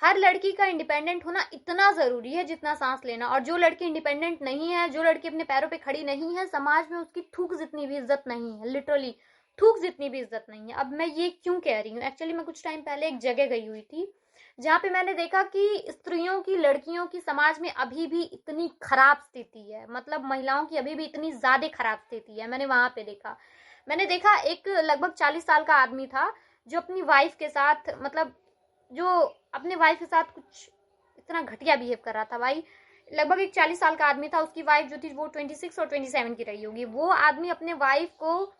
हर लड़की का इंडिपेंडेंट होना इतना ज़रूरी है जितना सांस लेना। और जो लड़की इंडिपेंडेंट नहीं है, जो लड़की अपने पैरों पे खड़ी नहीं है, समाज में उसकी थूक जितनी भी इज्जत नहीं है, लिटरली थूक जितनी भी इज्जत नहीं है। अब मैं ये क्यों कह रही हूँ, एक्चुअली मैं कुछ टाइम पहले एक जगह गई हुई थी जहाँ पे मैंने देखा कि स्त्रियों की, लड़कियों की समाज में अभी भी इतनी खराब स्थिति है, मतलब महिलाओं की अभी भी इतनी ज्यादा खराब स्थिति है। मैंने वहां पे देखा, मैंने देखा एक लगभग 40 साल का आदमी था जो अपनी वाइफ के साथ, मतलब जो अपने वाइफ के साथ कुछ इतना घटिया बिहेव कर रहा था भाई। लगभग एक 40 साल का आदमी था, उसकी वाइफ जो थी वो 26 और 27 की रही होगी। वो आदमी अपने वाइफ को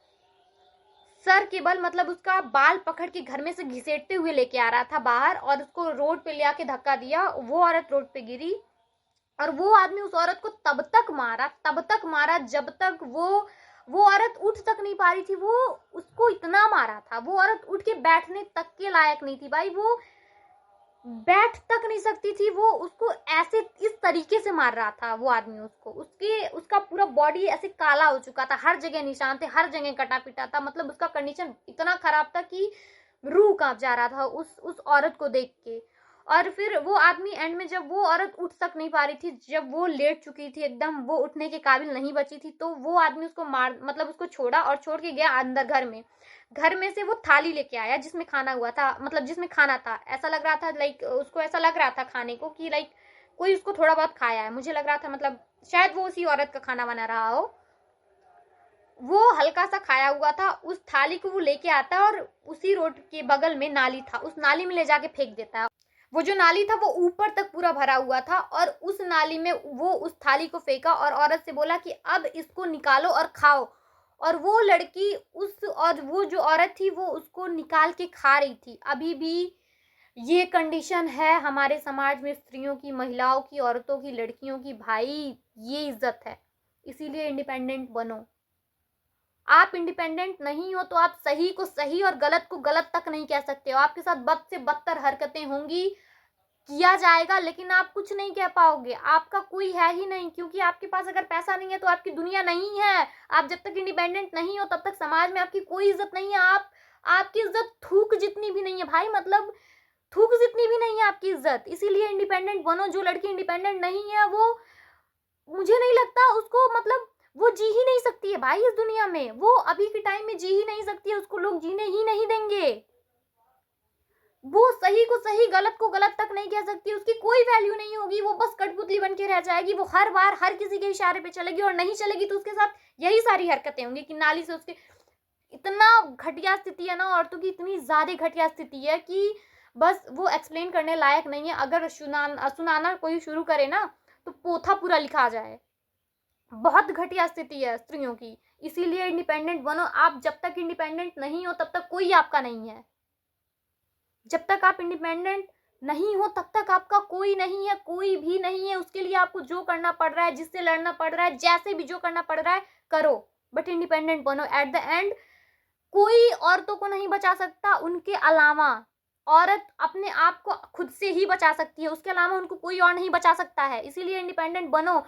सर के बल, मतलब उसका बाल पकड़ के घर में से घिसेटते हुए लेके आ रहा था बाहर, और उसको रोड पे ले आके धक्का दिया। वो औरत रोड पे गिरी और वो आदमी उस औरत को तब तक मारा जब तक वो औरत उठ तक नहीं पा रही थी। वो उसको इतना मारा था, वो औरत उठ के बैठने तक के लायक नहीं थी भाई, वो बैठ तक नहीं सकती थी। वो उसको ऐसे इस तरीके से मार रहा था वो आदमी उसको, उसका पूरा बॉडी ऐसे काला हो चुका था, हर जगह निशान थे, हर जगह कटा पिटा था, मतलब उसका कंडीशन इतना खराब था कि रूह कांप जा रहा था उस औरत को देख के। और फिर वो आदमी एंड में, जब वो औरत उठ तक नहीं पा रही थी, जब वो लेट चुकी थी एकदम, वो उठने के काबिल नहीं बची थी, तो वो आदमी उसको मार, मतलब उसको छोड़ा और छोड़ के गया अंदर घर में। घर में से वो थाली लेके आया जिसमें खाना हुआ था, मतलब जिसमें खाना था। ऐसा लग रहा था, लाइक उसको ऐसा लग रहा था खाने को कि लाइक कोई उसको थोड़ा बहुत खाया है, मुझे लग रहा था, मतलब शायद वो उसी औरत का खाना बना रहा हो। वो हल्का सा खाया हुआ था, उस थाली को वो लेके आता है और उसी रोड के बगल में नाली था, उस नाली में ले जाके फेंक देता है। वो जो नाली था वो ऊपर तक पूरा भरा हुआ था, और उस नाली में वो उस थाली को फेंका और औरत से बोला कि अब इसको निकालो और खाओ। और वो लड़की और वो जो औरत थी वो उसको निकाल के खा रही थी। अभी भी ये कंडीशन है हमारे समाज में, स्त्रियों की, महिलाओं की, औरतों की, लड़कियों की। भाई ये इज्जत है, इसीलिए इंडिपेंडेंट बनो। आप इंडिपेंडेंट नहीं हो तो आप सही को सही और गलत को गलत तक नहीं कह सकते हो। आपके साथ बद से बदतर हरकतें होंगी, किया जाएगा, लेकिन आप कुछ नहीं कह पाओगे। आपका कोई है ही नहीं, क्योंकि आपके पास अगर पैसा नहीं है तो आपकी दुनिया नहीं है। आप जब तक इंडिपेंडेंट नहीं हो तब तक समाज में आपकी कोई इज्जत नहीं है। आपकी इज्जत थूक जितनी भी नहीं है भाई, मतलब थूक जितनी भी नहीं है आपकी इज्जत। इसीलिए इंडिपेंडेंट बनो। जो लड़की इंडिपेंडेंट नहीं है वो, मुझे नहीं लगता उसको, मतलब वो जी ही नहीं सकती है भाई इस दुनिया में। वो अभी के टाइम में जी ही नहीं सकती है, उसको लोग जीने ही नहीं देंगे। वो सही को सही, गलत को गलत तक नहीं कह सकती, उसकी कोई वैल्यू नहीं होगी। वो बस कठपुतली बन के रह जाएगी। वो हर बार हर किसी के इशारे पे चलेगी, और नहीं चलेगी तो उसके साथ यही सारी हरकतें होंगी कि नाली से उसके। इतना घटिया स्थिति है ना, औरतों की इतनी ज्यादा घटिया स्थिति है कि बस वो एक्सप्लेन करने लायक नहीं है। अगर सुनाना कोई शुरू करे ना तो पोथा पूरा लिखा जाए। बहुत घटिया स्थिति है स्त्रियों की। इसीलिए इंडिपेंडेंट बनो। आप जब तक इंडिपेंडेंट नहीं हो तब तक कोई आपका नहीं है। जब तक आप इंडिपेंडेंट नहीं हो तब तक आपका कोई नहीं है, कोई भी नहीं है। उसके लिए आपको जो करना पड़ रहा है, जिससे लड़ना पड़ रहा है, जैसे भी जो करना पड़ रहा है करो, बट इंडिपेंडेंट बनो। एट द एंड कोई औरतों को नहीं बचा सकता उनके अलावा। औरत अपने आप को खुद से ही बचा सकती है, उसके अलावा उनको कोई और नहीं बचा सकता है। इसीलिए इंडिपेंडेंट बनो।